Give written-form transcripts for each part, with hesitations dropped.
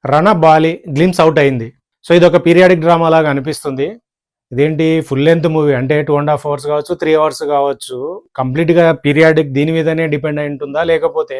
రణ Bali glimpse out అయింది. So ఇది ఒక పీరియాడిక్ డ్రామా లాగా అనిపిస్తుంది. ఇదేంటి ఫుల్ లెంత్ మూవీ అంటే 2.5 అవర్స్ కావచ్చు, 3 అవర్స్ కావచ్చు. కంప్లీట్గా పీరియాడిక్ దీని మీదనే డిపెండ్ అయి ఉంటుందా, లేకపోతే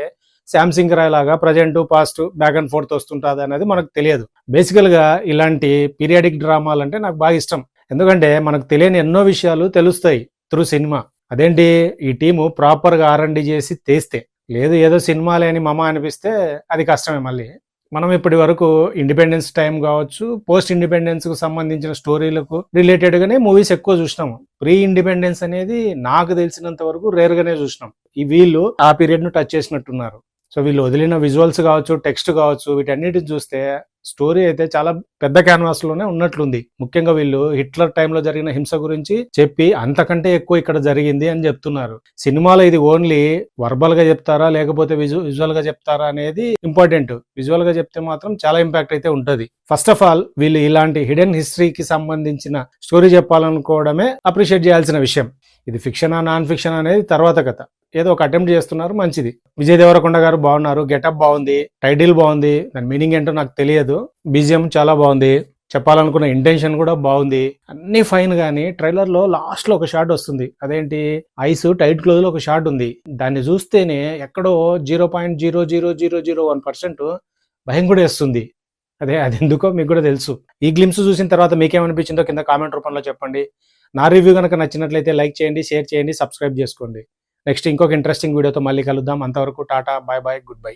శాంసింగ్ రాయ్ లాగా present past back and fourth వస్తుంటుంది అనేది మనకు తెలియదు. బేసికల్గా ఇలాంటి పీరియాడిక్ డ్రామాలు అంటే నాకు బాగా ఇష్టం. ఎందుకంటే మనకు తెలియని ఎన్నో విషయాలు తెలుస్తాయి త్రూ సినిమా. అదేంటి ఈ టీము ప్రాపర్గా R&D చేసి తీస్తే, లేదు ఏదో సినిమాలే అని మమ అనిపిస్తే అది కష్టమే. మళ్ళీ మనం ఇప్పటి వరకు ఇండిపెండెన్స్ టైం కావచ్చు, పోస్ట్ ఇండిపెండెన్స్ కు సంబంధించిన స్టోరీలకు రిలేటెడ్ గానే మూవీస్ ఎక్కువ చూసినాము. ప్రీ ఇండిపెండెన్స్ అనేది నాకు తెలిసినంత వరకు రేర్ గానే చూసినాం. ఈ వీళ్ళు ఆ పీరియడ్ ను టచ్ చేసినట్టున్నారు. సో వీళ్ళు వదిలిన విజువల్స్ కావచ్చు, టెక్స్ట్ కావచ్చు, వీటన్నిటిని చూస్తే స్టోరీ అయితే చాలా పెద్ద క్యాన్వాస్ లోనే ఉన్నట్లుంది. ముఖ్యంగా వీళ్ళు హిట్లర్ టైంలో జరిగిన హింస గురించి చెప్పి అంతకంటే ఎక్కువ ఇక్కడ జరిగింది అని చెప్తున్నారు. సినిమాలో ఇది ఓన్లీ వర్బల్ గా చెప్తారా లేకపోతే విజువల్ గా చెప్తారా అనేది ఇంపార్టెంట్. విజువల్ గా చెప్తే మాత్రం చాలా ఇంపాక్ట్ అయితే ఉంటది. ఫస్ట్ ఆఫ్ ఆల్ వీళ్ళు ఇలాంటి హిడెన్ హిస్టరీకి సంబంధించిన స్టోరీ చెప్పాలనుకోవడమే అప్రిషియేట్ చేయాల్సిన విషయం. ఇది ఫిక్షనా నాన్ ఫిక్షన్ అనేది తర్వాత కథ. ఏదో ఒక అటెంప్ట్ చేస్తున్నారు, మంచిది. విజయ్ దేవరకొండ గారు బాగున్నారు, గెటప్ బాగుంది, టైటిల్ బాగుంది, దాని మీనింగ్ ఏంటో నాకు తెలియదు. BGM చాలా బాగుంది, చెప్పాలనుకున్న ఇంటెన్షన్ కూడా బాగుంది, అన్ని ఫైన్. కానీ ట్రైలర్ లో లాస్ట్ లో ఒక షాట్ వస్తుంది. అదేంటి ఐస్ టైట్ క్లోజ్ లో ఒక షాట్ ఉంది. దాన్ని చూస్తేనే ఎక్కడో 0.00001% భయం కూడా వేస్తుంది. అది ఎందుకో మీకు కూడా తెలుసు. ఈ గ్లిమ్స్ చూసిన తర్వాత మీకేమనిపించిందో కింద కామెంట్ రూపంలో చెప్పండి. నా రివ్యూ కనుక నచ్చినట్లయితే లైక్ చేయండి, షేర్ చేయండి, సబ్స్క్రైబ్ చేసుకోండి. నెక్స్ట్ ఇంకొక ఇంట్రెస్టింగ్ వీడియోతో మళ్ళీ కలుద్దాం. అంతవరకు టాటా, బాయ్ బాయ్, గుడ్ బై.